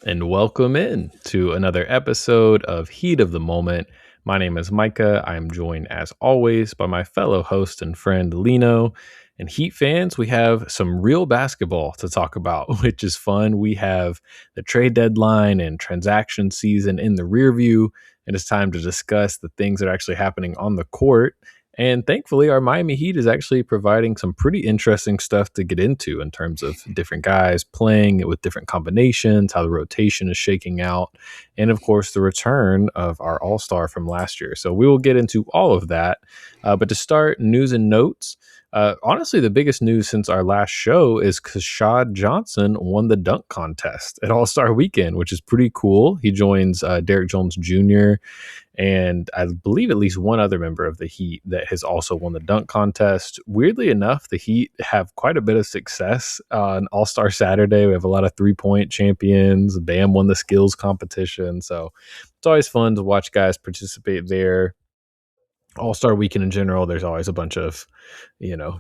And welcome in to another episode of Heat of the Moment. My name is Micah. I'm joined, as always, by my fellow host and friend Lino. And Heat fans, we have some real basketball to talk about, which is fun. We have the trade deadline and transaction season in the rear view, and it's time to discuss the things that are actually happening on the court. And thankfully, our Miami Heat is actually providing some pretty interesting stuff to get into in terms of different guys playing with different combinations, how the rotation is shaking out, and of course, the return of our All Star from last year. So we will get into all of that. But to start, news and notes. Honestly, the biggest news since our last show is Kashad Johnson won the dunk contest at All Star Weekend, which is pretty cool. He joins Derek Jones Jr. and I believe at least one other member of the Heat that has also won the dunk contest. Weirdly enough, the Heat have quite a bit of success on All-Star Saturday. We have a lot of three-point champions. Bam won the skills competition. So it's always fun to watch guys participate there. All-Star Weekend in general, there's always a bunch of,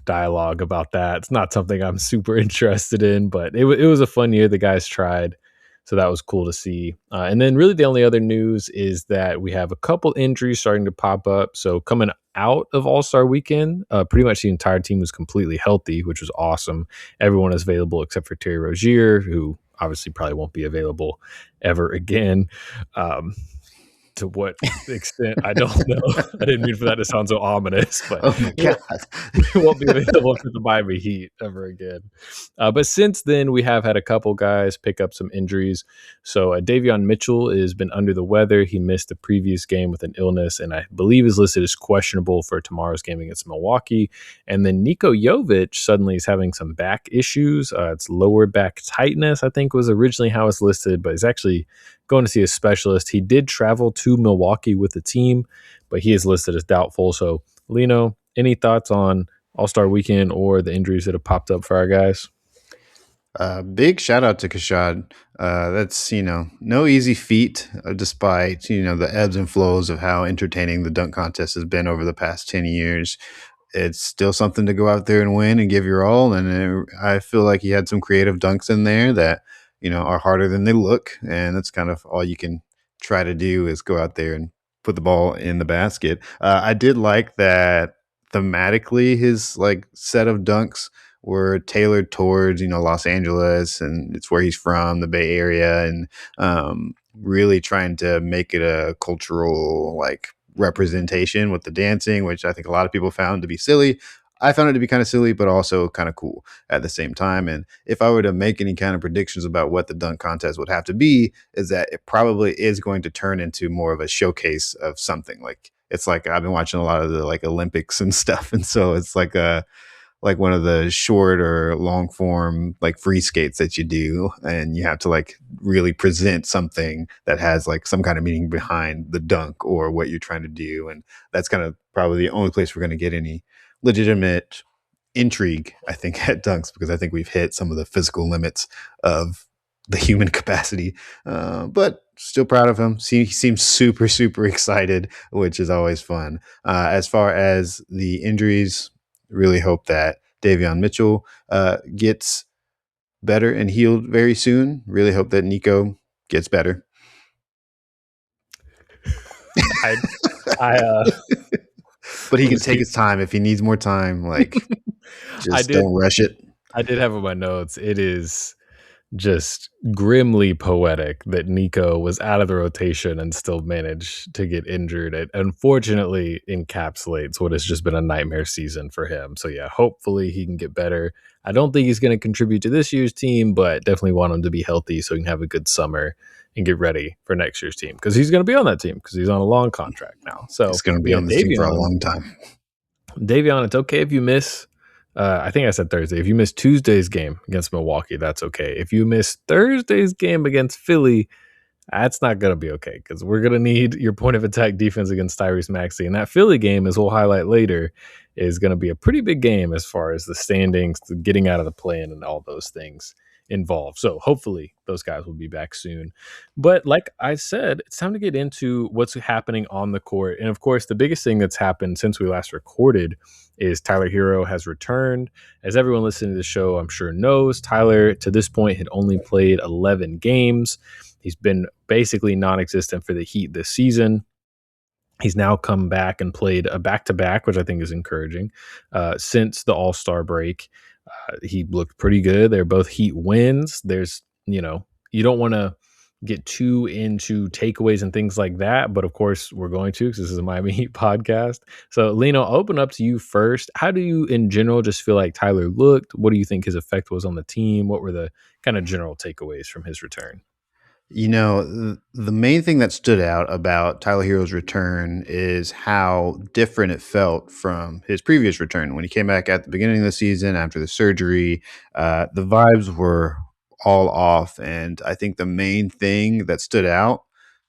dialogue about that. It's not something I'm super interested in, but it was a fun year. The guys tried. So that was cool to see. And then really the only other news is that we have a couple injuries starting to pop up. So coming out of All-Star Weekend, pretty much the entire team was completely healthy, which was awesome. Everyone is available except for Terry Rozier, who obviously probably won't be available ever again. To what extent, I don't know. I didn't mean for that to sound so ominous, but Oh my god! he won't be available for the Miami Heat ever again. But since then, we have had a couple guys pick up some injuries. So Davion Mitchell has been under the weather. He missed the previous game with an illness, and I believe is listed as questionable for tomorrow's game against Milwaukee. And then Niko Jovic suddenly is having some back issues. It's lower back tightness, I think was originally how it's listed, but he's actually going to see a specialist. He did travel to Milwaukee with the team, but he is listed as doubtful. So, Lino, any thoughts on All-Star Weekend or the injuries that have popped up for our guys? Big shout out to Kashad. That's no easy feat, despite the ebbs and flows of how entertaining the dunk contest has been over the past 10 years. It's still something to go out there and win and give your all. And I feel like he had some creative dunks in there that are harder than they look, and that's kind of all you can try to do is go out there and put the ball in the basket. I did like that thematically his set of dunks were tailored towards Los Angeles, and it's where he's from, the Bay Area, and really trying to make it a cultural representation with the dancing, which I think a lot of people found to be silly. I found it to be kind of silly, but also kind of cool at the same time. And if I were to make any kind of predictions about what the dunk contest would have to be, is that it probably is going to turn into more of a showcase of something. Like it's like I've been watching a lot of the Olympics and stuff, and so it's like one of the short or long form free skates that you do, and you have to really present something that has some kind of meaning behind the dunk or what you're trying to do. And that's kind of probably the only place we're going to get any legitimate intrigue, I think, at dunks, because I think we've hit some of the physical limits of the human capacity. But still proud of him. He seems super, super excited, which is always fun. As far as the injuries, really hope that Davion Mitchell gets better and healed very soon. Really hope that Nico gets better. But he can take his time if he needs more time. Don't rush it. I did have in my notes. It is just grimly poetic that Nico was out of the rotation and still managed to get injured. It unfortunately encapsulates what has just been a nightmare season for him. So yeah, hopefully he can get better. I don't think he's going to contribute to this year's team, but definitely want him to be healthy so he can have a good summer and get ready for next year's team, because he's going to be on that team because he's on a long contract now. So he's going to be on the team for a long time. Davion, it's okay if you miss I think I said Thursday. If you miss Tuesday's game against Milwaukee, that's okay. If you miss Thursday's game against Philly, that's not going to be okay, because we're going to need your point of attack defense against Tyrese Maxey. And that Philly game, as we'll highlight later, is going to be a pretty big game as far as the standings, the getting out of the play-in, and all those things involved. So hopefully those guys will be back soon. But like I said, it's time to get into what's happening on the court. And of course, the biggest thing that's happened since we last recorded is Tyler Herro has returned. As everyone listening to the show, I'm sure knows, Tyler to this point had only played 11 games. He's been basically non-existent for the Heat this season. He's now come back and played a back to back, which I think is encouraging. Since the All Star break, he looked pretty good. They're both Heat wins. You don't want to get too into takeaways and things like that, but of course we're going to because this is a Miami Heat podcast. So, Lino, I'll open up to you first. How do you, in general, just feel like Tyler looked? What do you think his effect was on the team? What were the kind of general takeaways from his return? The main thing that stood out about Tyler Herro's return is how different it felt from his previous return. When he came back at the beginning of the season after the surgery, the vibes were all off. And I think the main thing that stood out,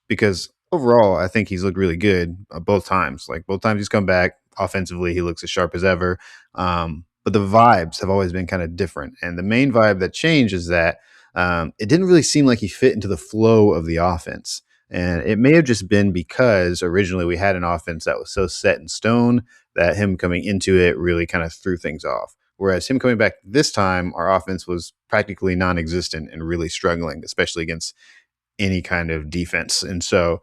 because overall, I think he's looked really good both times. Like both times he's come back offensively, he looks as sharp as ever. But the vibes have always been kind of different. And the main vibe that changed is that it didn't really seem like he fit into the flow of the offense. And it may have just been because originally we had an offense that was so set in stone that him coming into it really kind of threw things off. Whereas him coming back this time, our offense was practically non existent and really struggling, especially against any kind of defense. And so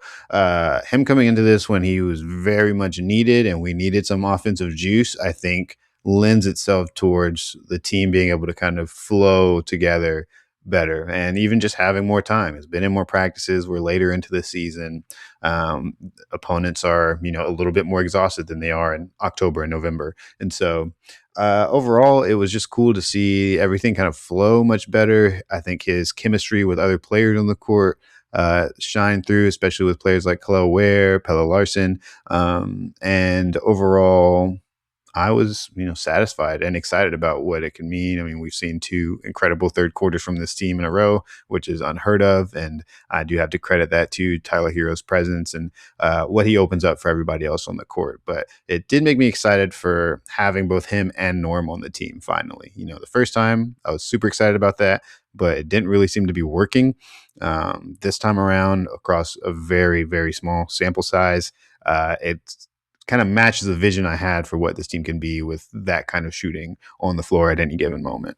him coming into this when he was very much needed and we needed some offensive juice, I think lends itself towards the team being able to kind of flow together better and even just having more time. It's been in more practices. We're later into the season. Um, Opponents are, a little bit more exhausted than they are in October and November. And so overall, it was just cool to see everything kind of flow much better. I think his chemistry with other players on the court shine through, especially with players like Khalil Ware, Pelle Larson. And overall, I was, satisfied and excited about what it can mean. I mean, we've seen two incredible third quarters from this team in a row, which is unheard of. And I do have to credit that to Tyler Herro's presence and what he opens up for everybody else on the court. But it did make me excited for having both him and Norm on the team finally. The first time I was super excited about that, but it didn't really seem to be working. This time around, across a very, very small sample size, it's kind of matches the vision I had for what this team can be with that kind of shooting on the floor at any given moment.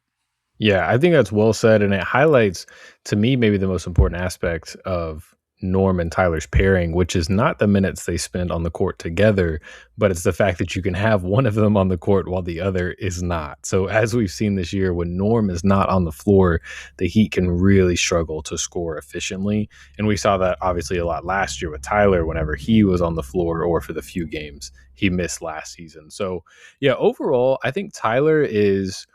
Yeah, I think that's well said. And it highlights to me maybe the most important aspect of Norm and Tyler's pairing, which is not the minutes they spend on the court together, but it's the fact that you can have one of them on the court while the other is not. So, as we've seen this year, when Norm is not on the floor, the Heat can really struggle to score efficiently. And we saw that obviously a lot last year with Tyler whenever he was on the floor or for the few games he missed last season. So, yeah, overall, I think Tyler is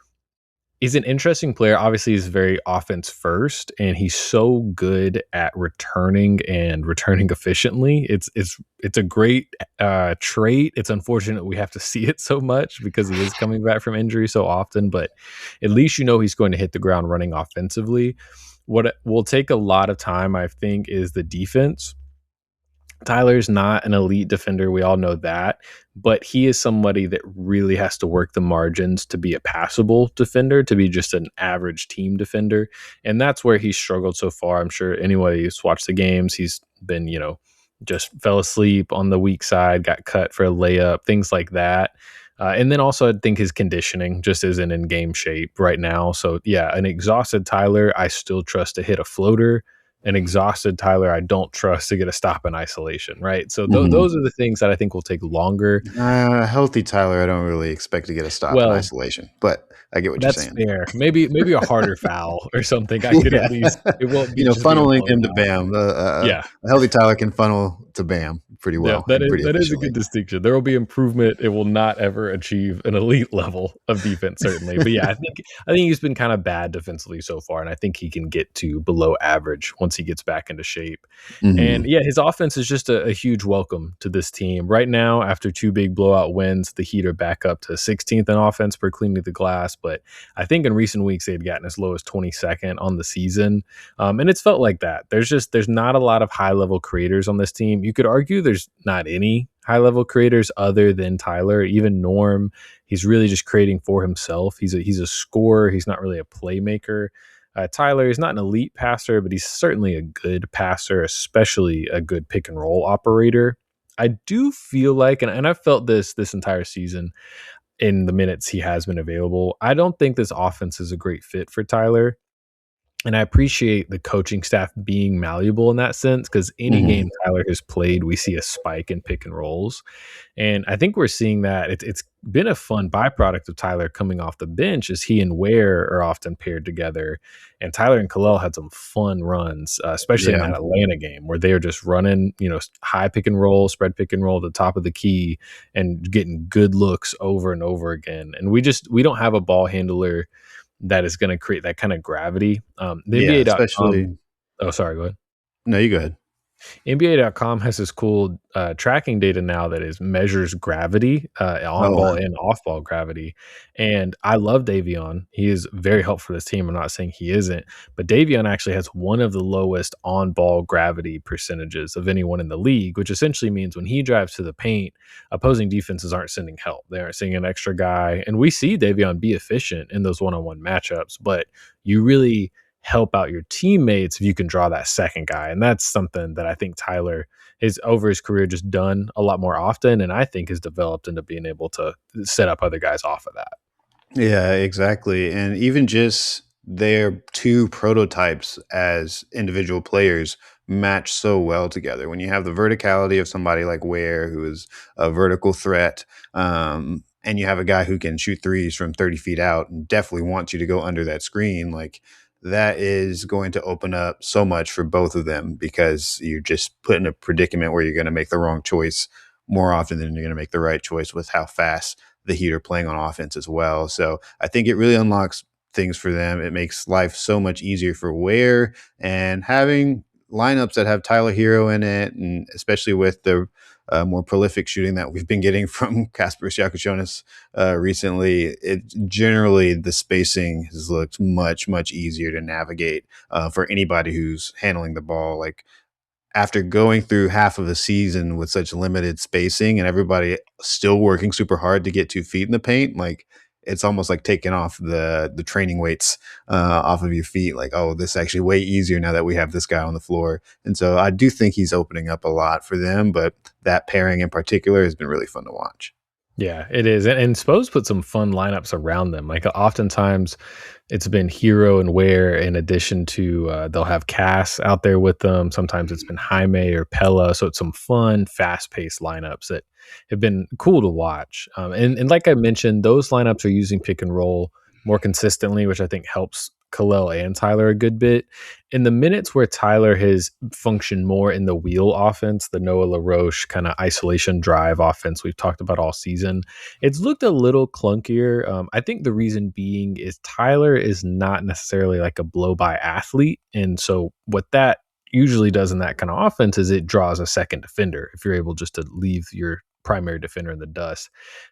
he's an interesting player. Obviously, he's very offense first, and he's so good at returning and returning efficiently. It's a great trait. It's unfortunate we have to see it so much because he is coming back from injury so often. But at least he's going to hit the ground running offensively. What will take a lot of time, I think, is the defense. Tyler's not an elite defender. We all know that, but he is somebody that really has to work the margins to be a passable defender, to be just an average team defender. And that's where he's struggled so far. I'm sure anybody who's watched the games, he's been, just fell asleep on the weak side, got cut for a layup, things like that. And then also, I think his conditioning just isn't in game shape right now. So, yeah, an exhausted Tyler, I still trust to hit a floater. An exhausted Tyler, I don't trust to get a stop in isolation, right? So those are the things that I think will take longer. Healthy Tyler, I don't really expect to get a stop in Well, isolation, but I get what you're that's saying. fair. Maybe a harder foul or something. I could at Yeah. least it won't be just be a Funneling him to blowout. Bam. Yeah. A healthy Tyler can funnel to Bam pretty Yeah, well and pretty that is a efficiently. good distinction. There will be improvement. It will not ever achieve an elite level of defense, certainly. But yeah, I think he's been kind of bad defensively so far, and I think he can get to below average once he gets back into shape. And Hmm. yeah, his offense is just a huge welcome to this team. Right now, after two big blowout wins, the Heat are back up to 16th in offense per cleaning the glass. But I think in recent weeks they had gotten as low as 22nd on the season. And it's felt like that. There's not a lot of high level creators on this team. You could argue there's not any high level creators other than Tyler. Even Norm, he's really just creating for himself. He's a scorer. He's not really a playmaker. Tyler is not an elite passer, but he's certainly a good passer, especially a good pick and roll operator. I do feel like, and I've felt this entire season in the minutes he has been available. I don't think this offense is a great fit for Tyler. And I appreciate the coaching staff being malleable in that sense because any game Mhm. Tyler has played, we see a spike in pick and rolls. And I think we're seeing that it's been a fun byproduct of Tyler coming off the bench as he and Ware are often paired together. And Tyler and Kalel had some fun runs, especially in Yeah. that Atlanta game where they were just running, high pick and roll, spread pick and roll at the top of the key and getting good looks over and over again. And we don't have a ball handler that is going to create that kind of gravity. The Yeah, NBA.com. especially Oh, sorry, go ahead. No, you go ahead. NBA.com has this cool tracking data now that is measures gravity, on Oh, ball and off ball gravity. And I love Davion. He is very helpful for this team. I'm not saying he isn't, but Davion actually has one of the lowest on ball gravity percentages of anyone in the league, which essentially means when he drives to the paint, opposing defenses aren't sending help. They aren't sending an extra guy. And we see Davion be efficient in those one on one matchups, but you really help out your teammates if you can draw that second guy. And that's something that I think Tyler is over his career just done a lot more often. And I think has developed into being able to set up other guys off of that. yeah, exactly. And even just their two prototypes as individual players match so well together. When you have the verticality of somebody like Ware, who is a vertical threat, and you have a guy who can shoot threes from 30 feet out and definitely wants you to go under that screen, like that is going to open up so much for both of them because you're just put in a predicament where you're going to make the wrong choice more often than you're going to make the right choice with how fast the Heat are playing on offense as well. So I think it really unlocks things for them. It makes life so much easier for Ware, and having lineups that have Tyler Hero in it, and especially with the more prolific shooting that we've been getting from Kasper Siakachonis recently, it generally the spacing has looked much easier to navigate for anybody who's handling the ball. Like after going through half of the season with such limited spacing and everybody still working super hard to get 2 feet in the paint, like, it's almost like taking off the training weights, off of your feet, like, "Oh, this is actually way easier now that we have this guy on the floor." And so I do think he's opening up a lot for them, but that pairing in particular has been really fun to watch. Yeah, it is. And Spose put some fun lineups around them. Like oftentimes it's been Hero and Ware in addition to they'll have Cass out there with them. Sometimes it's been Jaime or Pella. So it's some fun, fast paced lineups that have been cool to watch. And like I mentioned, those lineups are using pick and roll more consistently, which I think helps Kalel and Tyler a good bit. In the minutes where Tyler has functioned more in the wheel offense, the Noah LaRoche kind of isolation drive offense we've talked about all season, it's looked a little clunkier. I think the reason being is Tyler is not necessarily like a blow by athlete. And so what that usually does in that kind of offense is it draws a second defender if you're able just to leave your primary defender in the dust.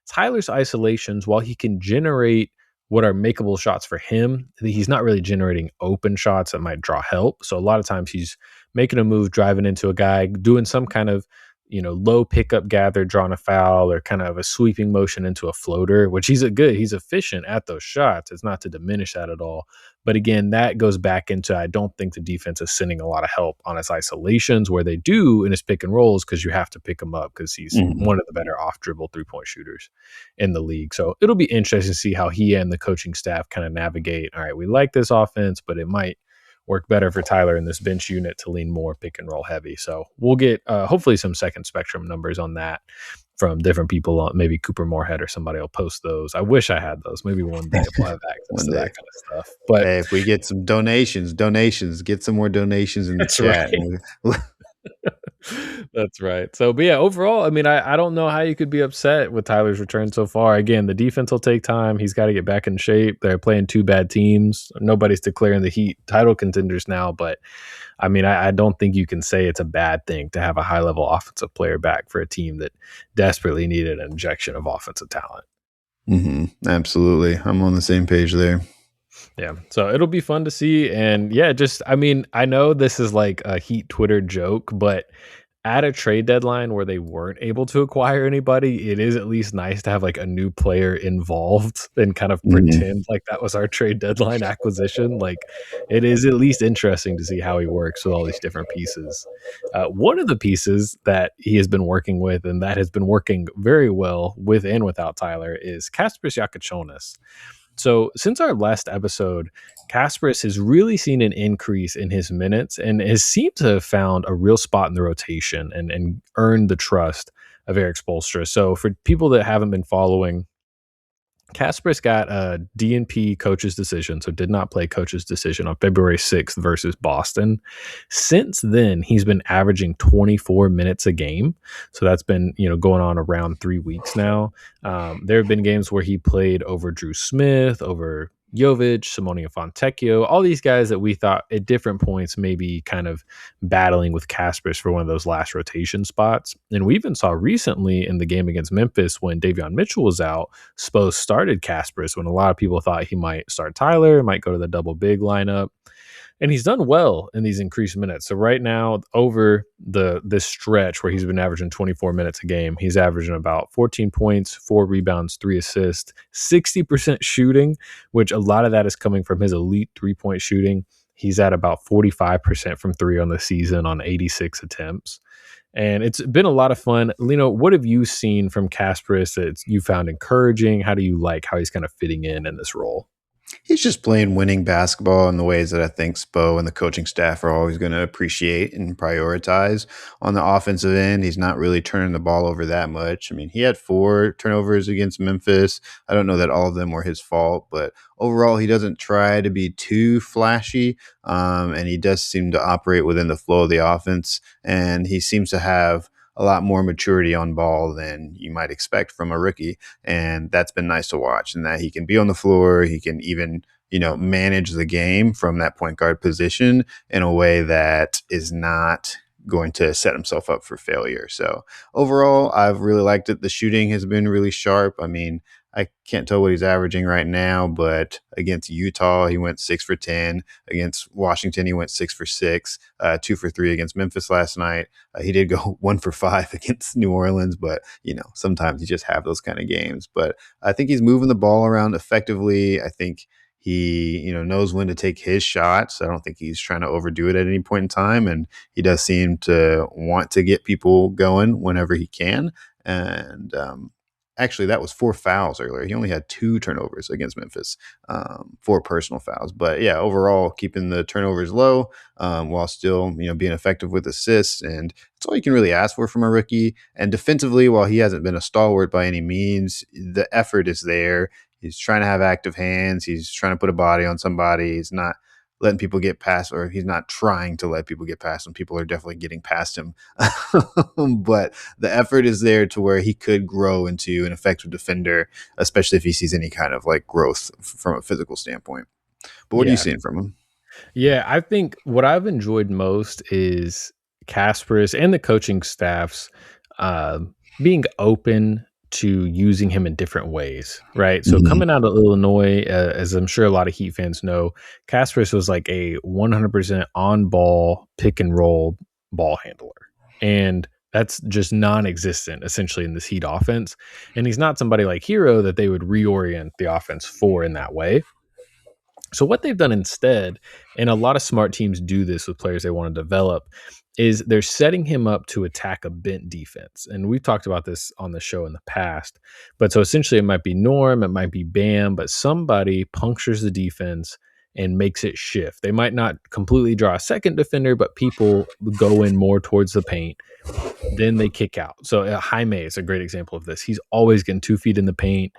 Tyler's isolations, while he can generate what are makeable shots for him, he's not really generating open shots that might draw help. So a lot of times he's making a move, driving into a guy, doing some kind of low pickup gather, drawing a foul, or kind of a sweeping motion into a floater, which he's efficient at those shots. It's not to diminish that at all. But again, that goes back into I don't think the defense is sending a lot of help on his isolations where they do in his pick and rolls because you have to pick him up because he's Mhm. one of the better off dribble 3-point shooters in the league. So it'll be interesting to see how he and the coaching staff kind of navigate. All right, we like this offense, but it might work better for Tyler in this bench unit to lean more pick and roll heavy. So we'll get hopefully some second spectrum numbers on that from different people. Maybe Cooper Moorhead or somebody will post those. I wish I had those. Maybe one day we'll have access One to day. that kind of stuff. But Hey, if we get some donations, get some more donations in the that's chat. right. That's right. So, but yeah, overall, I mean, I don't know how you could be upset with Tyler's return so far. Again, the defense will take time. He's got to get back in shape. They're playing two bad teams. Nobody's declaring the Heat title contenders now, but I mean, I don't think you can say it's a bad thing to have a high level offensive player back for a team that desperately needed an injection of offensive talent. Absolutely. I'm on the same page there. Yeah. So it'll be fun to see. And yeah, just, I mean, I know this is like a Heat Twitter joke, but at a trade deadline where they weren't able to acquire anybody, it is at least nice to have like a new player involved and kind of Mhm. pretend like that was our trade deadline acquisition. Like it is at least interesting to see how he works with all these different pieces. One of the pieces that he has been working with and that has been working very well with and without Tyler is Kasper Siakachonis. So since our last episode, Kasparis has really seen an increase in his minutes and has seemed to have found a real spot in the rotation and earned the trust of Eric Spoelstra. So for people that haven't been following, Kasparis got a DNP coach's decision, so did not play coach's decision on February 6th versus Boston. Since then, he's been averaging 24 minutes a game. So that's been, going on around 3 weeks now. There have been games where he played over Drew Smith, over Jovic, Simone Fontecchio, all these guys that we thought at different points maybe kind of battling with Kasparis for one of those last rotation spots. And we even saw recently in the game against Memphis when Davion Mitchell was out, Spo started Kasparis when a lot of people thought he might start Tyler, might go to the double big lineup. And he's done well in these increased minutes. So right now, over this stretch where he's been averaging 24 minutes a game, he's averaging about 14 points, 4 rebounds, 3 assists, 60% shooting, which a lot of that is coming from his elite 3-point shooting. He's at about 45% from 3 on the season on 86 attempts. And it's been a lot of fun. Lino, what have you seen from Kasparis that you found encouraging? How do you like how he's kind of fitting in this role? He's just playing winning basketball in the ways that I think Spo and the coaching staff are always going to appreciate and prioritize. On the offensive end, he's not really turning the ball over that much. I mean, he had 4 turnovers against Memphis. I don't know that all of them were his fault, but overall, he doesn't try to be too flashy, and he does seem to operate within the flow of the offense, and he seems to have a lot more maturity on ball than you might expect from a rookie. And that's been nice to watch, and that he can be on the floor. He can even, manage the game from that point guard position in a way that is not going to set himself up for failure. So overall, I've really liked it. The shooting has been really sharp. I mean, I can't tell what he's averaging right now, but against Utah, he went 6 for 10. Against Washington, he went 6 for 6, 2 for 3 against Memphis last night. He did go 1 for 5 against New Orleans, but sometimes you just have those kind of games. But I think he's moving the ball around effectively. I think he, knows when to take his shots. I don't think he's trying to overdo it at any point in time, and he does seem to want to get people going whenever he can. And actually, that was 4 fouls earlier. He only had 2 turnovers against Memphis, 4 personal fouls. But yeah, overall, keeping the turnovers low while still, being effective with assists. And that's all you can really ask for from a rookie. And defensively, while he hasn't been a stalwart by any means, the effort is there. He's trying to have active hands. He's trying to put a body on somebody. He's not letting people get past, or he's not trying to let people get past him. People are definitely getting past him. But the effort is there to where he could grow into an effective defender, especially if he sees any kind of like growth from a physical standpoint. But what are you Yeah. seeing from him? Yeah, I think what I've enjoyed most is Kasparis and the coaching staffs uh, being open to using him in different ways, right? So Mhm. coming out of Illinois, as I'm sure a lot of Heat fans know, Kasparis was like a 100% on ball pick and roll ball handler, and that's just non-existent essentially in this Heat offense. And he's not somebody like Hero that they would reorient the offense for in that way. So what they've done instead, and a lot of smart teams do this with players they want to develop, is they're setting him up to attack a bent defense. And we've talked about this on the show in the past. But so essentially it might be Norm, it might be Bam, but somebody punctures the defense and makes it shift. They might not completely draw a second defender, but people go in more towards the paint, then they kick out. So Jaime is a great example of this. He's always getting 2 feet in the paint.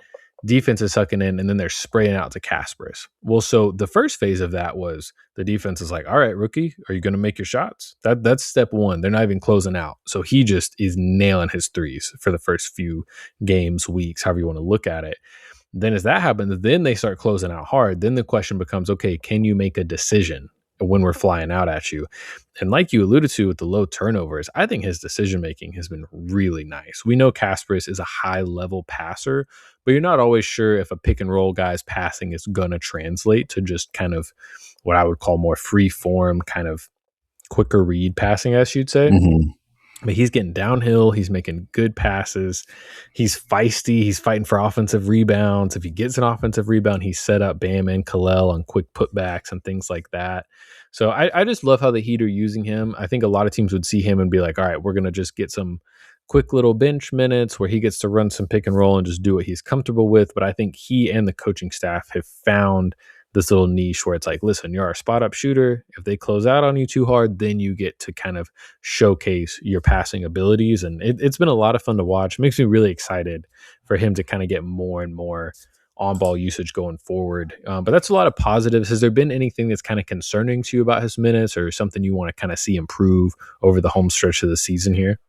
Defense is sucking in, and then they're spraying out to Kasparis. Well, so the first phase of that was the defense is like, "All right, rookie, are you going to make your shots?" That's step one. They're not even closing out, so he just is nailing his threes for the first few games, weeks, however you want to look at it. Then as that happens, then they start closing out hard. Then the question becomes, okay, can you make a decision when we're flying out at you? And like you alluded to with the low turnovers, I think his decision making has been really nice. We know Kasparis is a high level passer, but you're not always sure if a pick and roll guy's passing is going to translate to just kind of what I would call more free form, kind of quicker read passing, as you'd say. Mhm. But he's getting downhill. He's making good passes. He's feisty. He's fighting for offensive rebounds. If he gets an offensive rebound, he's set up Bam and Kalel on quick putbacks and things like that. So I just love how the Heat are using him. I think a lot of teams would see him and be like, all right, we're going to just get some quick little bench minutes where he gets to run some pick and roll and just do what he's comfortable with. But I think he and the coaching staff have found this little niche where it's like, listen, you're our spot up shooter. If they close out on you too hard, then you get to kind of showcase your passing abilities. And it's been a lot of fun to watch. It makes me really excited for him to kind of get more and more on ball usage going forward. But that's a lot of positives. Has there been anything that's kind of concerning to you about his minutes or something you want to kind of see improve over the home stretch of the season here?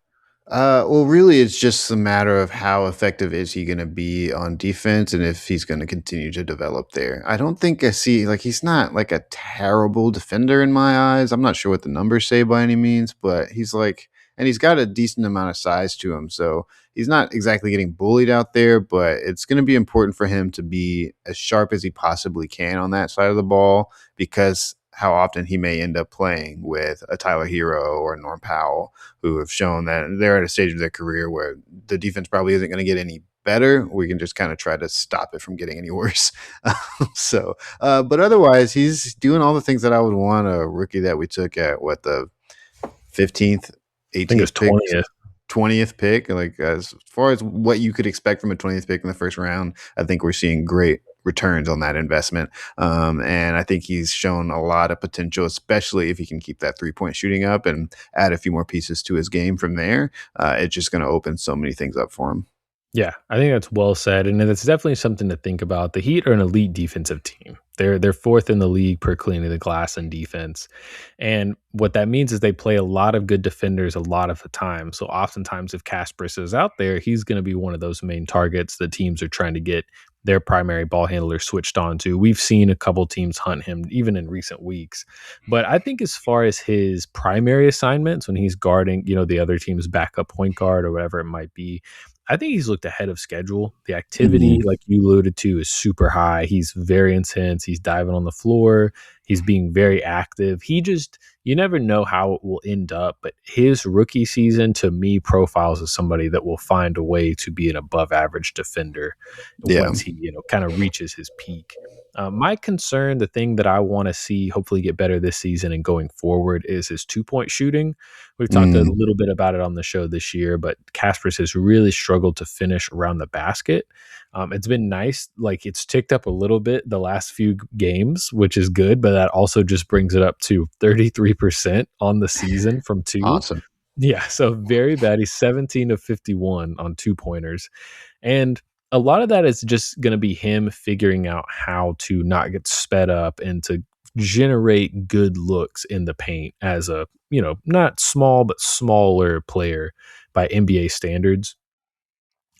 Well, really, it's just a matter of how effective is he going to be on defense, and if he's going to continue to develop there. I don't think I see like he's not like a terrible defender in my eyes. I'm not sure what the numbers say by any means, but he's like, and he's got a decent amount of size to him, so he's not exactly getting bullied out there. But it's going to be important for him to be as sharp as he possibly can on that side of the ball because how often he may end up playing with a Tyler Hero or a Norm Powell who have shown that they're at a stage of their career where the defense probably isn't going to get any better. We can just kind of try to stop it from getting any worse. But otherwise, he's doing all the things that I would want a rookie that we took at what the 15th, I think it was 18th pick, 20th. 20th pick. Like as far as what you could expect from a 20th pick in the first round, I think we're seeing great returns on that investment. And I think he's shown a lot of potential, especially if he can keep that 3-point shooting up and add a few more pieces to his game from there. It's just going to open so many things up for him. Yeah, I think that's well said, and it's definitely something to think about. The Heat are an elite defensive team. They're fourth in the league per cleaning the glass in defense, and what that means is they play a lot of good defenders a lot of the time. So oftentimes, if Kasparis is out there, he's going to be one of those main targets that teams are trying to get their primary ball handler switched on to. We've seen a couple teams hunt him even in recent weeks, but I think as far as his primary assignments when he's guarding, the other team's backup point guard or whatever it might be. I think he's looked ahead of schedule. The activity, Mhm. like you alluded to, is super high. He's very intense. He's diving on the floor. He's being very active. You never know how it will end up, but his rookie season to me profiles as somebody that will find a way to be an above average defender Yeah. once he, kind of reaches his peak. My concern, the thing that I want to see hopefully get better this season and going forward is his 2-point shooting. We've talked a Mm. little bit about it on the show this year, but Kasparis has really struggled to finish around the basket. It's been nice, like it's ticked up a little bit the last few games, which is good, but that also just brings it up to 33% on the season from two. Awesome. Yeah, so very bad. He's 17 of 51 on 2-pointers. And a lot of that is just going to be him figuring out how to not get sped up and to generate good looks in the paint as a, not small, but smaller player by NBA standards.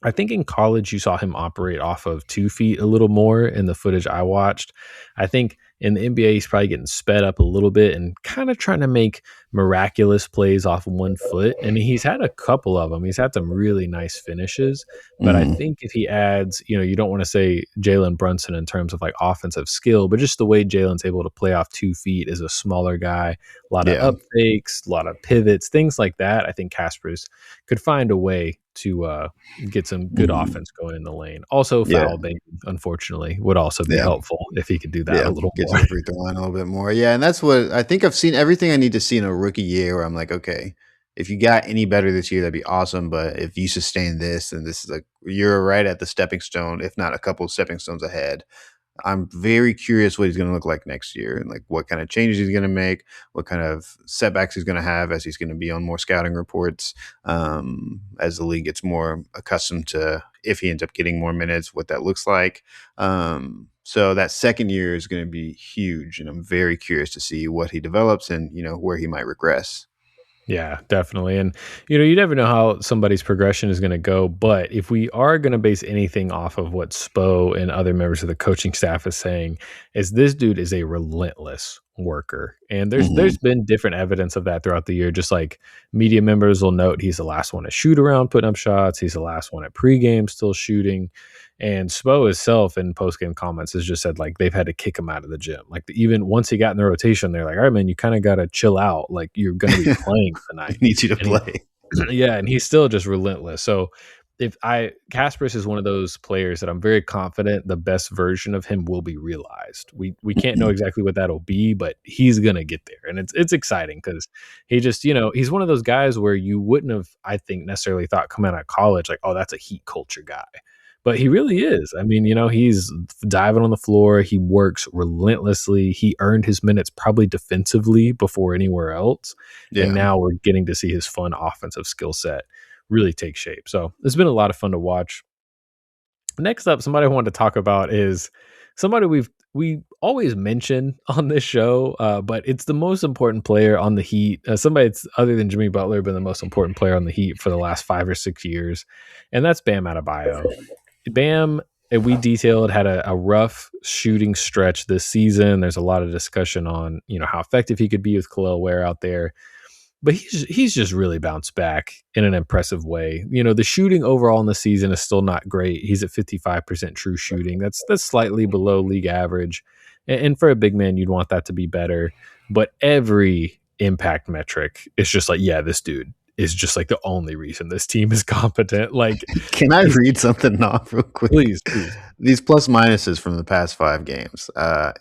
I think in college you saw him operate off of 2 feet a little more in the footage I watched. I think in the NBA he's probably getting sped up a little bit and kind of trying to make miraculous plays off 1 foot. And he's had a couple of them. He's had some really nice finishes. But I Mhm. think if he adds, you don't want to say Jalen Brunson in terms of like offensive skill, but just the way Jalen's able to play off 2 feet as a smaller guy, a lot of Yeah. up fakes, a lot of pivots, things like that. I think Casper's could find a way to get some good Mhm. offense going in the lane. Also, Yeah. foul baiting, unfortunately, would also be Yeah. helpful if he could do that a Yeah, little get more. to the free throw line a little bit more. Yeah, and that's what I think I've seen everything I need to see in a rookie year where I'm like, okay, if you got any better this year, that'd be awesome. But if you sustain this, and this is like you're right at the stepping stone, if not a couple of stepping stones ahead. I'm very curious what he's going to look like next year and like what kind of changes he's going to make, what kind of setbacks he's going to have as he's going to be on more scouting reports as the league gets more accustomed to if he ends up getting more minutes, what that looks like. So that second year is going to be huge, and I'm very curious to see what he develops and where he might regress. Yeah, definitely. And you never know how somebody's progression is going to go, but if we are going to base anything off of what Spo and other members of the coaching staff is saying, is this dude is a relentless worker. And there's Hmm. been different evidence of that throughout the year. Just like media members will note he's the last one to shoot around putting up shots, he's the last one at pregame still shooting. And Spo himself in postgame comments has just said like they've had to kick him out of the gym. Like even once he got in the rotation, they're like, all right, man, you kind of got to chill out. Like you're going to be playing He tonight. needs you to And he, play. yeah, and he's still just relentless. So if I Kasparis is one of those players that I'm very confident the best version of him will be realized. We can't know exactly what that'll be, but he's gonna get there, and it's exciting because he just he's one of those guys where you wouldn't have, I think, necessarily thought coming out of college like, oh, that's a Heat culture guy, but he really is. I mean, he's diving on the floor. He works relentlessly. He earned his minutes probably defensively before anywhere else, and Yeah. now we're getting to see his fun offensive skill set really take shape. So it's been a lot of fun to watch. Next up, somebody I wanted to talk about is somebody we always mention on this show, but it's the most important player on the Heat. Somebody that's other than Jimmy Butler, been the most important player on the Heat for the last 5 or 6 years, and that's Bam Adebayo. Bam, we detailed, had a rough shooting stretch this season. There's a lot of discussion on how effective he could be with Khalil Ware out there, but he's just really bounced back in an impressive way. The shooting overall in the season is still not great. He's at 55% true shooting. That's slightly below league average. And for a big man, you'd want that to be better. But every impact metric is just like, yeah, this dude is just like the only reason this team is competent. Like, Can I read something off real quick? please, please. These plus minuses from the past 5 games.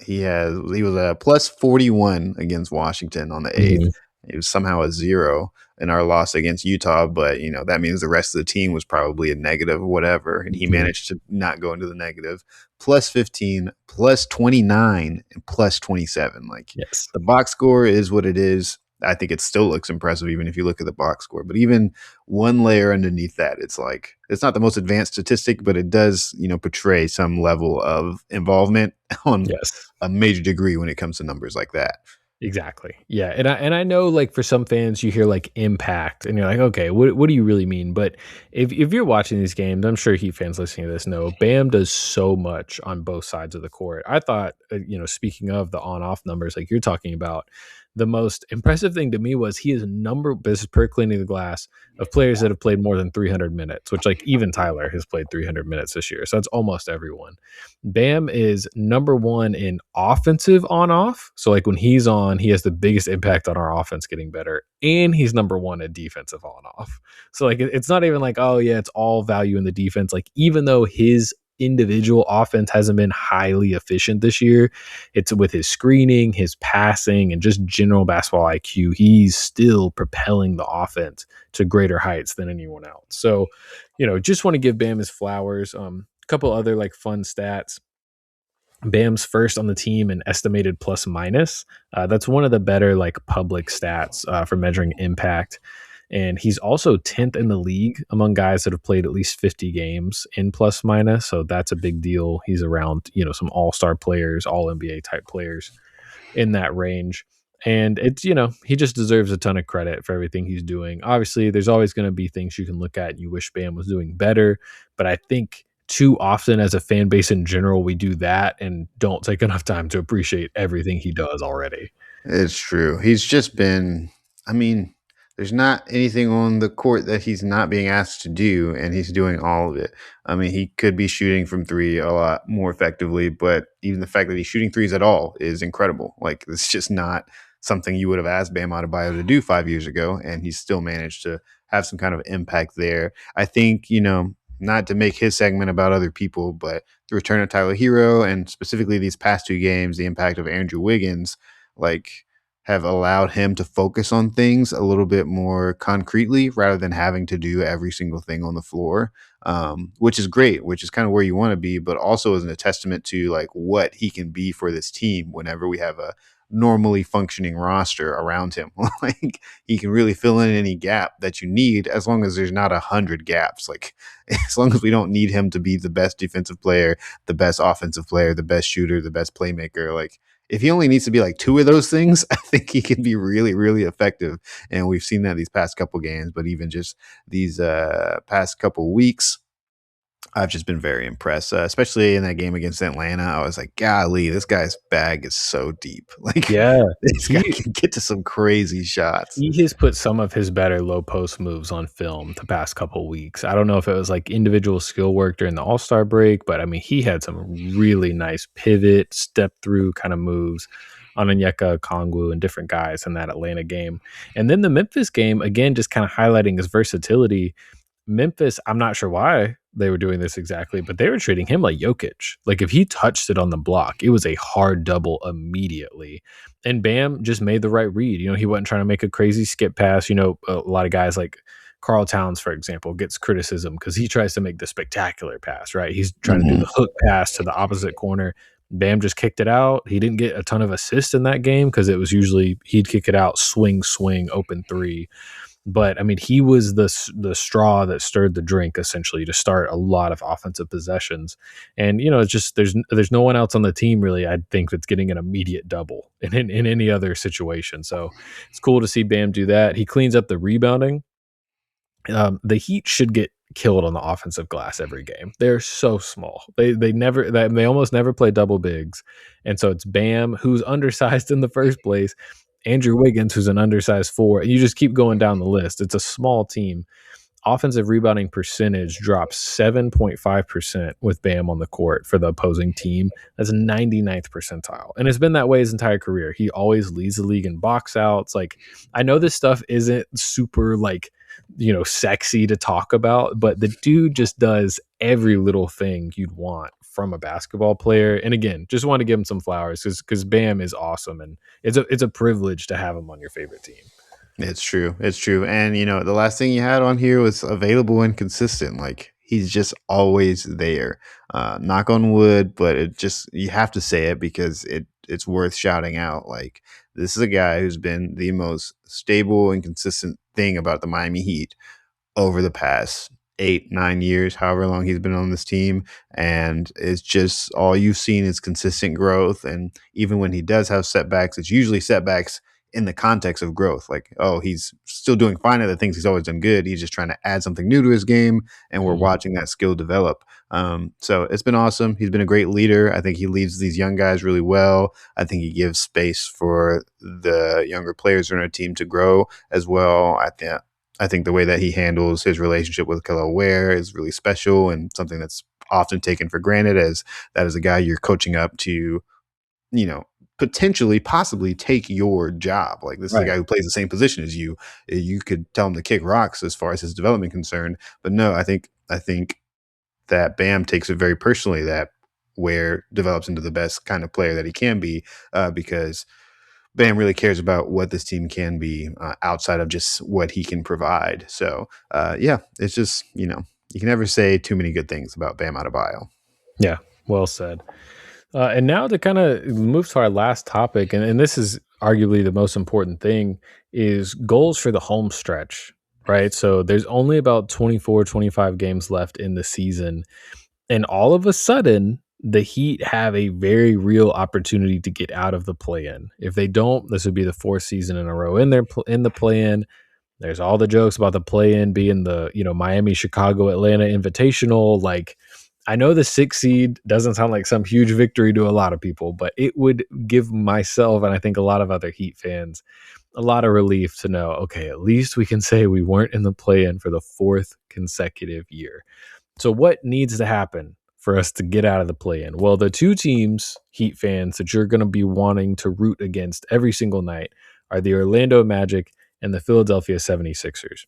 He was a plus 41 against Washington on the 8th. Mhm. He was somehow a 0 in our loss against Utah, but that means the rest of the team was probably a negative, whatever, and he Mhm. managed to not go into the negative. Plus 15, plus 29, and plus 27. Like, Yes. the box score is what it is. I think it still looks impressive, even if you look at the box score. But even one layer underneath that, it's like it's not the most advanced statistic, but it does, portray some level of involvement on Yes. a major degree when it comes to numbers like that. Exactly. Yeah, and I know, like, for some fans you hear like impact and you're like, okay, what do you really mean? But if you're watching these games, I'm sure Heat fans listening to this know Bam does so much on both sides of the court. I thought, speaking of the on-off numbers, like you're talking about, the most impressive thing to me was he is this is per cleaning the glass of players that have played more than 300 minutes, which, like, even Tyler has played 300 minutes this year. So that's almost everyone. Bam is number one in offensive on off. So, like, when he's on, he has the biggest impact on our offense getting better. And he's number one in defensive on off. So, like, it's not even like, oh, yeah, it's all value in the defense. Like, even though his individual offense hasn't been highly efficient this year, it's with his screening, his passing, and just general basketball IQ. He's still propelling the offense to greater heights than anyone else. So, just want to give Bam his flowers. A couple other like fun stats. Bam's first on the team in estimated plus minus. That's one of the better like public stats for measuring impact. And he's also 10th in the league among guys that have played at least 50 games in plus minus. So that's a big deal. He's around, some all-star players, all NBA type players in that range. And it's, he just deserves a ton of credit for everything he's doing. Obviously, there's always going to be things you can look at and you wish Bam was doing better. But I think too often as a fan base in general, we do that and don't take enough time to appreciate everything he does already. It's true. He's just been, I mean, there's not anything on the court that he's not being asked to do, and he's doing all of it. I mean, he could be shooting from three a lot more effectively, but even the fact that he's shooting threes at all is incredible. Like, it's just not something you would have asked Bam Adebayo to do 5 years ago, and he's still managed to have some kind of impact there. I think, not to make his segment about other people, but the return of Tyler Herro and specifically these past 2 games, the impact of Andrew Wiggins, like, have allowed him to focus on things a little bit more concretely rather than having to do every single thing on the floor, which is great, which is kind of where you want to be, but also is a testament to like what he can be for this team whenever we have a normally functioning roster around him. Like, he can really fill in any gap that you need as long as there's not 100 gaps. Like, as long as we don't need him to be the best defensive player, the best offensive player, the best shooter, the best playmaker, like, if he only needs to be like 2 of those things, I think he can be really, really effective. And we've seen that these past couple games, but even just these past couple weeks, I've just been very impressed, especially in that game against Atlanta. I was like, golly, this guy's bag is so deep. Like, Yeah. this guy He can get to some crazy shots. he has put some of his better low post moves on film the past couple weeks. I don't know if it was like individual skill work during the All-Star break, but I mean, he had some really nice pivot, step through kind of moves on Onyeka Okongwu and different guys in that Atlanta game. And then the Memphis game, again, just kind of highlighting his versatility. Memphis, I'm not sure why they were doing this exactly, but they were treating him like Jokic. Like if he touched it on the block, it was a hard double immediately. And Bam just made the right read. He wasn't trying to make a crazy skip pass. A lot of guys like Carl Towns, for example, gets criticism because he tries to make the spectacular pass, right? He's trying to do the Mhm. hook pass to the opposite corner. Bam just kicked it out. He didn't get a ton of assists in that game because it was usually he'd kick it out, swing, swing, open three. But I mean, he was the straw that stirred the drink essentially to start a lot of offensive possessions. And it's just there's no one else on the team really, I think, that's getting an immediate double in any other situation. So it's cool to see Bam do that. He cleans up the rebounding. The Heat should get killed on the offensive glass every game. They're so small. They almost never play double bigs, and so it's Bam, who's undersized in the first place, Andrew Wiggins, who's an undersized four, and you just keep going down the list. It's a small team. Offensive rebounding percentage drops 7.5% with Bam on the court for the opposing team. That's 99th percentile. And it's been that way his entire career. He always leads the league in box outs. Like, I know this stuff isn't super, like, sexy to talk about, but the dude just does every little thing you'd want from a basketball player. And again, just want to give him some flowers because Bam is awesome. And it's a privilege to have him on your favorite team. It's true. It's true. And the last thing you had on here was available and consistent. Like he's just always there. Knock on wood, but it just you have to say it because it's worth shouting out. Like this is a guy who's been the most stable and consistent thing about the Miami Heat over the past 8, 9 years, however long he's been on this team. And it's just all you've seen is consistent growth. And even when he does have setbacks, it's usually setbacks in the context of growth. Like, oh, he's still doing fine at the things he's always done good. He's just trying to add something new to his game. And we're Mhm. watching that skill develop. So it's been awesome. He's been a great leader. I think he leads these young guys really well. I think he gives space for the younger players in our team to grow as well. I think the way that he handles his relationship with Kello Ware is really special and something that's often taken for granted as that is a guy you're coaching up to, you know, potentially, possibly take your job. Like this is a Right. guy who plays the same position as you. You could tell him to kick rocks as far as his development concerned. But no, I think that Bam takes it very personally that Ware develops into the best kind of player that he can be because Bam really cares about what this team can be outside of just what he can provide. So, yeah, it's just, you can never say too many good things about Bam Adebayo. Yeah. Well said. And now to kind of move to our last topic, and this is arguably the most important thing, is goals for the home stretch, right? So there's only about 24, 25 games left in the season. And all of a sudden, the Heat have a very real opportunity to get out of the play-in. If they don't, this would be the fourth season in a row in the play-in. There's all the jokes about the play-in being the Miami, Chicago, Atlanta Invitational. Like, I know the 6 seed doesn't sound like some huge victory to a lot of people, but it would give myself and I think a lot of other Heat fans a lot of relief to know, okay, at least we can say we weren't in the play-in for the fourth consecutive year. So what needs to happen for us to get out of the play-in? Well, the two teams, Heat fans, that you're going to be wanting to root against every single night are the Orlando Magic and the Philadelphia 76ers.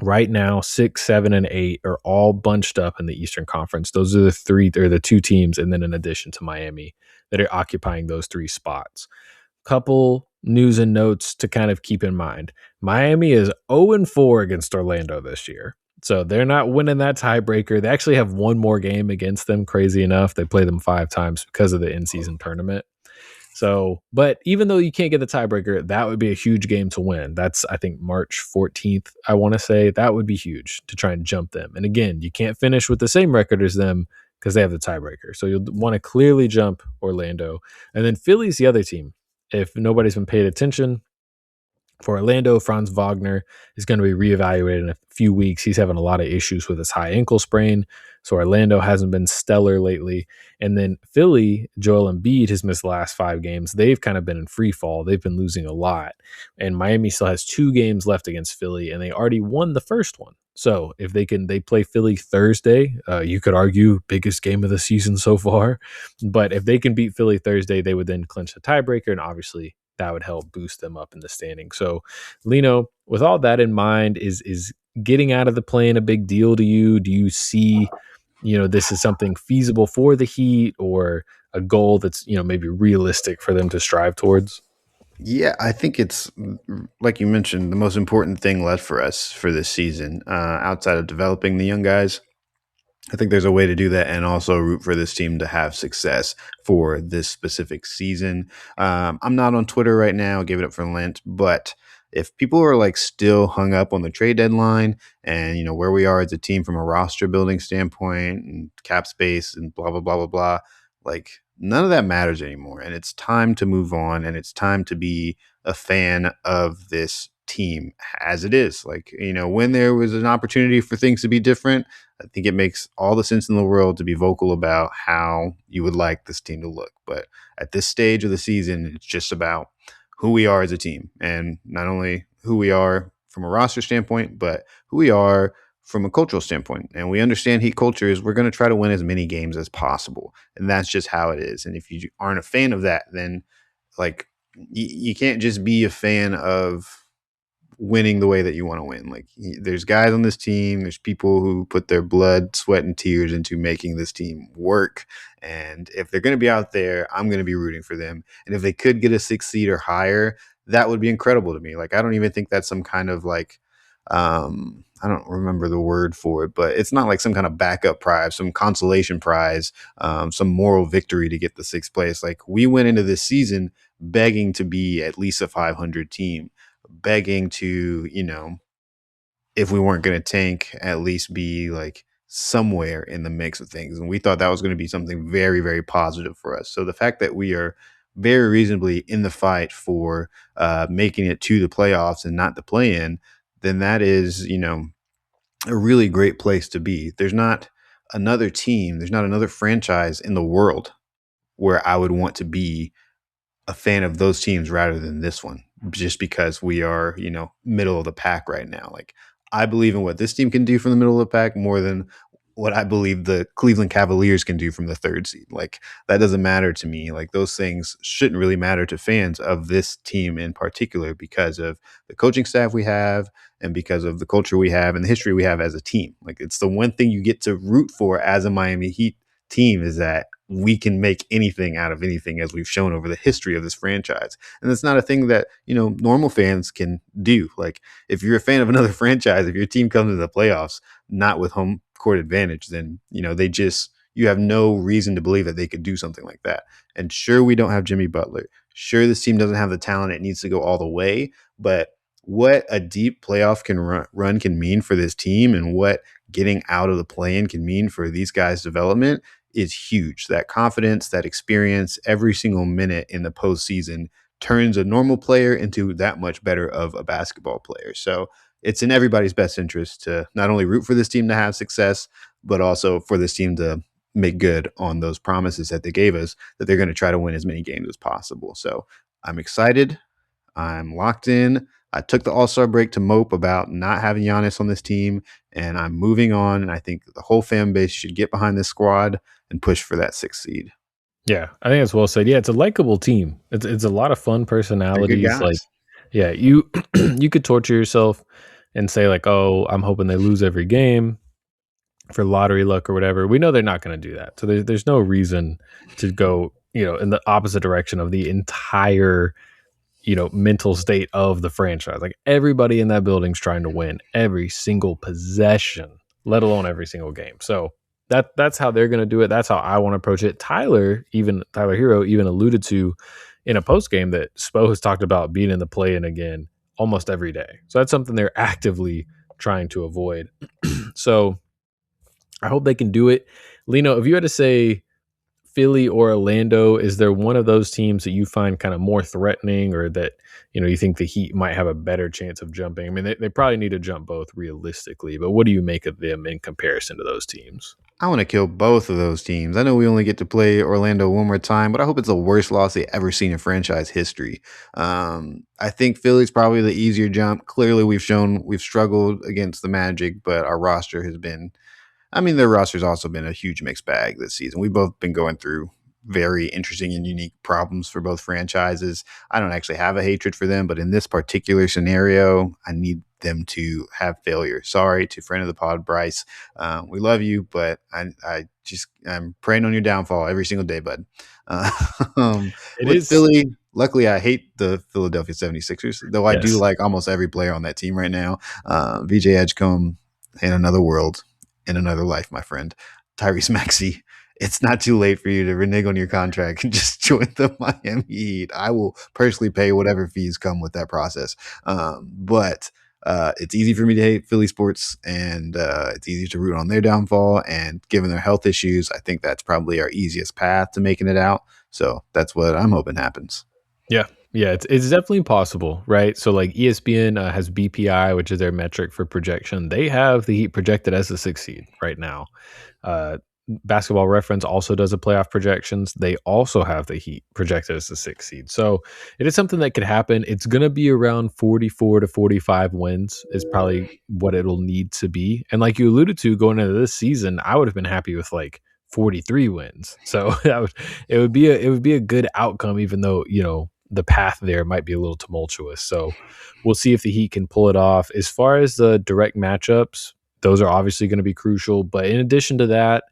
Right now, 6, 7, and 8 are all bunched up in the Eastern Conference. Those are the two teams, and then in addition to Miami, that are occupying those three spots. Couple news and notes to kind of keep in mind. Miami is 0-4 against Orlando this year. So they're not winning that tiebreaker. They actually have one more game against them, crazy enough. They play them 5 times because of the in-season tournament. So, but even though you can't get the tiebreaker, that would be a huge game to win. That's, I think, March 14th, I want to say. That would be huge to try and jump them. And again, you can't finish with the same record as them because they have the tiebreaker. So you'll want to clearly jump Orlando. And then Philly's the other team. If nobody's been paid attention, for Orlando, Franz Wagner is going to be reevaluated in a few weeks. He's having a lot of issues with his high ankle sprain. So Orlando hasn't been stellar lately. And then Philly, Joel Embiid has missed the last 5 games. They've kind of been in free fall. They've been losing a lot. And Miami still has 2 games left against Philly, and they already won the first one. So if they play Philly Thursday, you could argue biggest game of the season so far. But if they can beat Philly Thursday, they would then clinch the tiebreaker, and obviously that would help boost them up in the standing. So, Lino, with all that in mind, is getting out of the play-in a big deal to you? Do you see, this is something feasible for the Heat, or a goal that's, maybe realistic for them to strive towards? Yeah, I think it's like you mentioned, the most important thing left for us for this season, outside of developing the young guys. I think there's a way to do that and also root for this team to have success for this specific season. I'm not on Twitter right now, give it up for Lent, but if people are like still hung up on the trade deadline and where we are as a team from a roster building standpoint and cap space and blah blah blah blah blah, like none of that matters anymore. And it's time to move on and it's time to be a fan of this team as it is. Like, when there was an opportunity for things to be different, I think it makes all the sense in the world to be vocal about how you would like this team to look. But at this stage of the season, it's just about who we are as a team, and not only who we are from a roster standpoint, but who we are from a cultural standpoint. And we understand Heat culture is we're going to try to win as many games as possible. And that's just how it is. And if you aren't a fan of that, then like you can't just be a fan of winning the way that you want to win. Like there's guys on this team, there's people who put their blood, sweat, and tears into making this team work. And if they're going to be out there, I'm going to be rooting for them. And if they could get a 6 seed or higher, that would be incredible to me. Like I don't even think that's some kind of like I don't remember the word for it, but it's not like some kind of backup prize, some consolation prize, some moral victory to get the 6th place. Like we went into this season begging to be at least a 500 team, begging to, if we weren't going to tank, at least be like somewhere in the mix of things. And we thought that was going to be something very, very positive for us. So the fact that we are very reasonably in the fight for making it to the playoffs and not the play in, then that is, a really great place to be. There's not another team, there's not another franchise in the world where I would want to be a fan of those teams rather than this one, just because we are, middle of the pack right now. Like I believe in what this team can do from the middle of the pack more than what I believe the Cleveland Cavaliers can do from the 3rd seed. Like that doesn't matter to me. Like those things shouldn't really matter to fans of this team in particular because of the coaching staff we have and because of the culture we have and the history we have as a team. Like it's the one thing you get to root for as a Miami Heat team is that we can make anything out of anything as we've shown over the history of this franchise. And that's not a thing that, normal fans can do. Like if you're a fan of another franchise, if your team comes into the playoffs not with home court advantage, then, you have no reason to believe that they could do something like that. And sure, we don't have Jimmy Butler. Sure, this team doesn't have the talent it needs to go all the way, but what a deep playoff can run can mean for this team and what getting out of the play-in can mean for these guys' development is huge. That confidence, that experience, every single minute in the postseason turns a normal player into that much better of a basketball player. So it's in everybody's best interest to not only root for this team to have success, but also for this team to make good on those promises that they gave us that they're going to try to win as many games as possible. So I'm excited. I'm locked in. I took the All-Star break to mope about not having Giannis on this team, and I'm moving on. And I think the whole fan base should get behind this squad and push for that 6th seed. Yeah, I think that's well said. Yeah, it's a likable team. It's a lot of fun They're good personalities. Like, guys. yeah, you you could torture yourself and say like, "Oh, I'm hoping they lose every game for lottery luck or whatever." We know they're not going to do that. So there's no reason to go, in the opposite direction of the entire, mental state of the franchise. Like everybody in that building's trying to win every single possession, let alone every single game. So that's how they're going to do it. That's how I want to approach it. Tyler Herro even alluded to in a post game that Spo has talked about being in the play-in again almost every day. So that's something they're actively trying to avoid. So I hope they can do it. Lino, if you had to say Philly or Orlando, is there one of those teams that you find kind of more threatening, or that, you think the Heat might have a better chance of jumping? I mean, they probably need to jump both realistically, but what do you make of them in comparison to those teams? I want to kill both of those teams. I know we only get to play Orlando one more time, but I hope it's the worst loss they ever seen in franchise history. I think Philly's probably the easier jump. Clearly, we've shown we've struggled against the Magic, but our roster has been, their roster's also been a huge mixed bag this season. We've both been going through very interesting and unique problems for both franchises. I don't actually have a hatred for them, but in this particular scenario, I need them to have failure. Sorry to friend of the pod, Bryce. We love you, but I'm praying on your downfall every single day, bud. Uh, It with is. Philly, luckily, I hate the Philadelphia 76ers, though I do Yes. like almost every player on that team right now. VJ Edgecombe in another world, in another life, my friend. Tyrese Maxey, it's not too late for you to renege on your contract and just join the Miami Heat. I will personally pay whatever fees come with that process. But it's easy for me to hate Philly sports, and it's easy to root on their downfall. And given their health issues, I think that's probably our easiest path to making it out. So that's what I'm hoping happens. Yeah. Yeah, it's definitely possible, right? So like ESPN has BPI, which is their metric for projection. They have the Heat projected as a 6 seed right now. Uh, Basketball Reference also does a playoff projections. They also have the Heat projected as a 6 seed. So it is something that could happen. It's going to be around 44 to 45 wins is probably what it'll need to be. And like you alluded to, going into this season, I would have been happy with like 43 wins. So it would be a good outcome, even though, the path there might be a little tumultuous. So we'll see if the Heat can pull it off. As far as the direct matchups, those are obviously going to be crucial. But in addition to that,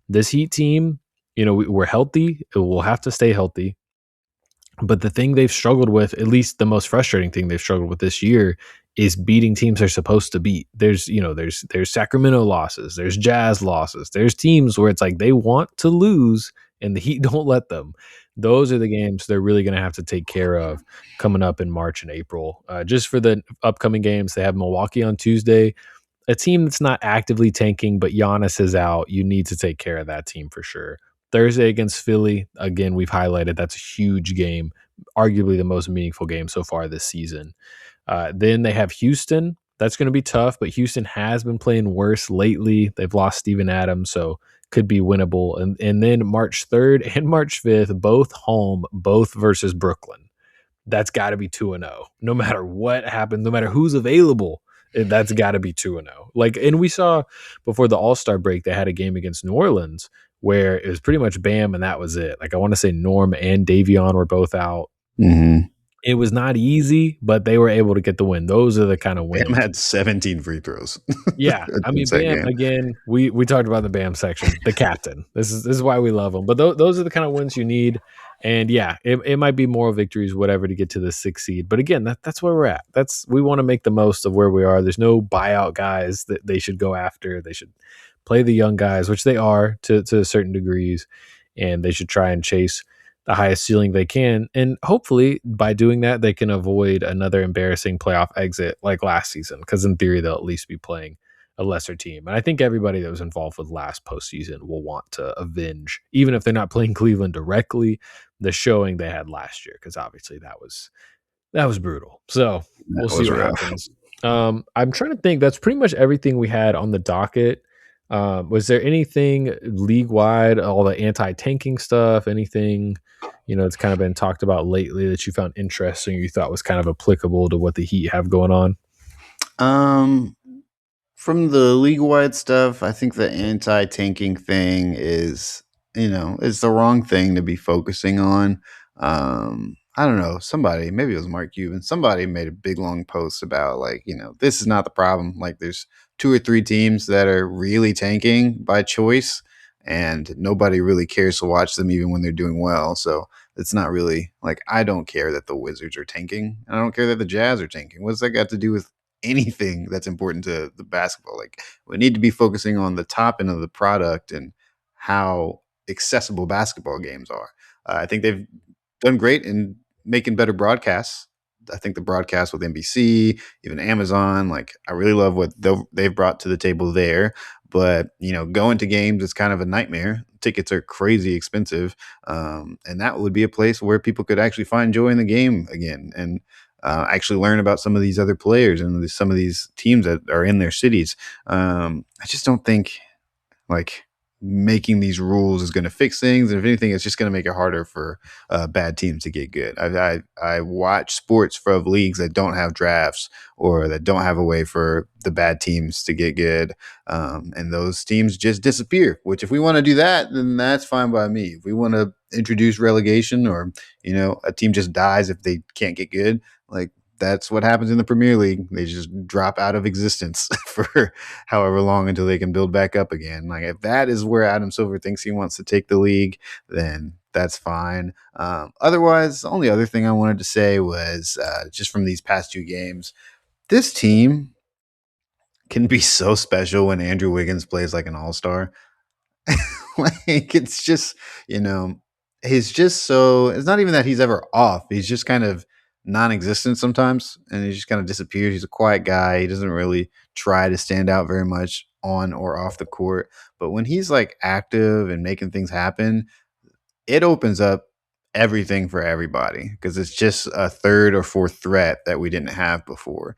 this Heat team, we're healthy. We'll have to stay healthy. But the thing they've struggled with, at least the most frustrating thing they've struggled with this year, is beating teams they're supposed to beat. There's Sacramento losses, there's Jazz losses, there's teams where it's like they want to lose and the Heat don't let them. Those are the games they're really going to have to take care of coming up in March and April. Just for the upcoming games, they have Milwaukee on Tuesday, a team that's not actively tanking, but Giannis is out. You need to take care of that team for sure. Thursday against Philly, again, we've highlighted that's a huge game, arguably the most meaningful game so far this season. Then they have Houston. That's going to be tough, but Houston has been playing worse lately. They've lost Steven Adams, so could be winnable. And then March 3rd and March 5th, both home, both versus Brooklyn. That's got to be 2-0. No matter what happens, no matter who's available, that's got to be 2-0. Like, and we saw before the All-Star break, they had a game against New Orleans where it was pretty much Bam and that was it. Like, I want to say Norm and Davion were both out. Mm-hmm. It was not easy, but they were able to get the win. Those are the kind of Bam wins. had 17 free throws. Yeah, I mean that Bam game. again. We talked about the Bam section, the captain. This is why we love him. But those are the kind of wins you need. And yeah, it might be moral victories, whatever, to get to the 6th seed. But again, that's where we're at. We want to make the most of where we are. There's no buyout guys that they should go after. They should play the young guys, which they are to certain degrees, and they should try and chase the highest ceiling they can. And hopefully by doing that, they can avoid another embarrassing playoff exit like last season, because in theory, they'll at least be playing a lesser team. And I think everybody that was involved with last postseason will want to avenge, even if they're not playing Cleveland directly, the showing they had last year, because obviously that was brutal. So That we'll see was what rough. happens. I'm trying to think. That's pretty much everything we had on the docket. Was there anything league wide, all the anti tanking stuff, anything that's kind of been talked about lately that you found interesting or you thought was kind of applicable to what the Heat have going on? Um, from the league wide stuff, I think the anti tanking thing is the wrong thing to be focusing on. I don't know. Somebody, maybe it was Mark Cuban, somebody made a big long post about like, this is not the problem. Like there's two or three teams that are really tanking by choice and nobody really cares to watch them even when they're doing well. So it's not really like I don't care that the Wizards are tanking. And I don't care that the Jazz are tanking. What's that got to do with anything that's important to the basketball? Like we need to be focusing on the top end of the product and how accessible basketball games are. I think they've done great in making better broadcasts. I think the broadcast with NBC, even Amazon, like I really love what they've brought to the table there. But going to games is kind of a nightmare. Tickets are crazy expensive, and that would be a place where people could actually find joy in the game again and actually learn about some of these other players and some of these teams that are in their cities. I just don't think like making these rules is going to fix things. And if anything, it's just going to make it harder for bad teams to get good. I watch sports for leagues that don't have drafts or that don't have a way for the bad teams to get good. And those teams just disappear, which if we want to do that, then that's fine by me. If we want to introduce relegation or, a team just dies if they can't get good, like that's what happens in the Premier League. They just drop out of existence for however long until they can build back up again. Like if that is where Adam Silver thinks he wants to take the league, then that's fine. Otherwise, the only other thing I wanted to say was just from these past two games, this team can be so special when Andrew Wiggins plays like an all-star. Like it's just, you know, he's just so it's not even that he's ever off. He's just kind of non-existent sometimes and he just kind of disappears. He's a quiet guy. He doesn't really try to stand out very much on or off the court. But when he's like active and making things happen, it opens up everything for everybody because it's just a third or fourth threat that we didn't have before.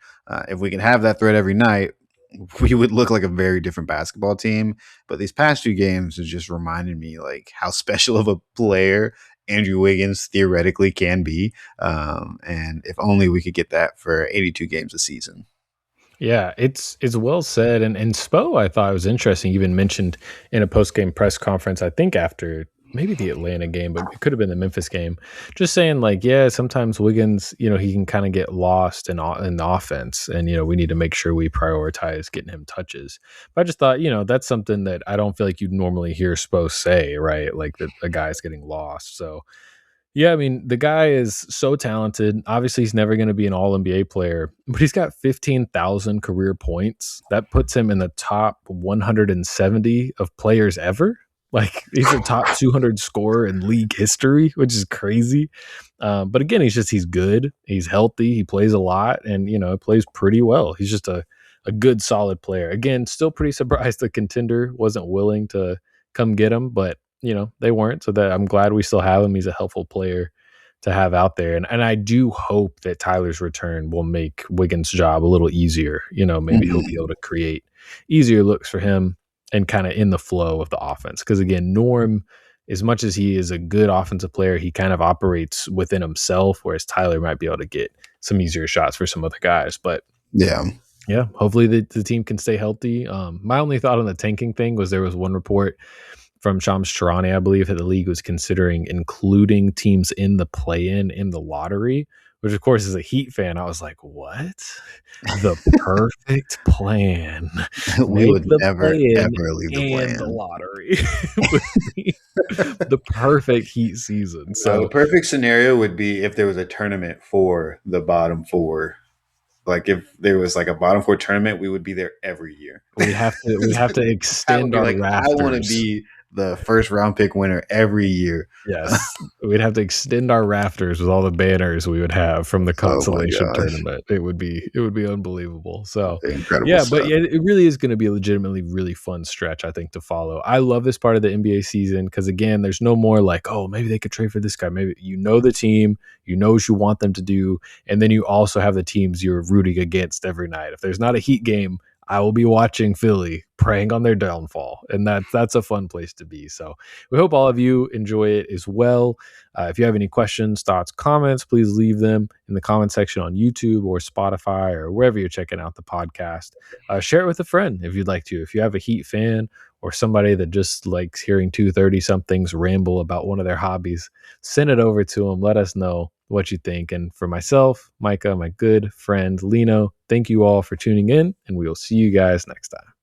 If we can have that threat every night, we would look like a very different basketball team. But these past two games has just reminded me like how special of a player Andrew Wiggins theoretically can be. And if only we could get that for 82 games a season. Yeah, it's well said, and Spo, I thought it was interesting. You even mentioned in a post game press conference, I think after maybe the Atlanta game, but it could have been the Memphis game. Just saying, like, yeah, sometimes Wiggins, he can kind of get lost in the offense, and we need to make sure we prioritize getting him touches. But I just thought, that's something that I don't feel like you'd normally hear Spo say, right? Like that a guy's getting lost. So yeah, I mean, the guy is so talented. Obviously, he's never going to be an all NBA player, but he's got 15,000 career points. That puts him in the top 170 of players ever. Like, he's a top 200 scorer in league history, which is crazy. But again, he's good. He's healthy. He plays a lot and, plays pretty well. He's just a good, solid player. Again, still pretty surprised the contender wasn't willing to come get him, but they weren't. So that I'm glad we still have him. He's a helpful player to have out there. And I do hope that Tyler's return will make Wiggins' job a little easier. Maybe he'll be able to create easier looks for him and kind of in the flow of the offense. Because again, Norm, as much as he is a good offensive player, he kind of operates within himself, whereas Tyler might be able to get some easier shots for some other guys. But Yeah. yeah, hopefully the team can stay healthy. My only thought on the tanking thing was there was one report from Shams Charania, I believe, that the league was considering including teams in the play-in in the lottery, which of course as a Heat fan, I was like, what? The perfect plan. We Make would the never, play-in ever leave the and the plan. lottery would be the perfect Heat season. No, the So perfect scenario would be if there was a tournament for the bottom four. Like if there was like a bottom four tournament, we would be there every year. we'd have to That would extend be our like I want to rafters. be the first round pick winner every year. Yes, we'd have to extend our rafters with all the banners we would have from the Oh my consolation gosh, tournament. It would be unbelievable. So, incredible yeah, but stuff. yeah, it really is going to be a legitimately really fun stretch, I think, to follow. I love this part of the NBA season because again, there's no more like, oh, maybe they could trade for this guy. Maybe the team, what you want them to do, and then you also have the teams you're rooting against every night. If there's not a Heat game, I will be watching Philly, praying on their downfall, and that's a fun place to be. So we hope all of you enjoy it as well. If you have any questions, thoughts, comments, please leave them in the comment section on YouTube or Spotify or wherever you're checking out the podcast. Share it with a friend if you'd like to. If you have a Heat fan or somebody that just likes hearing 230 somethings ramble about one of their hobbies, send it over to them. Let us know what you think. And for myself, Micah, my good friend Lino, thank you all for tuning in, and we will see you guys next time.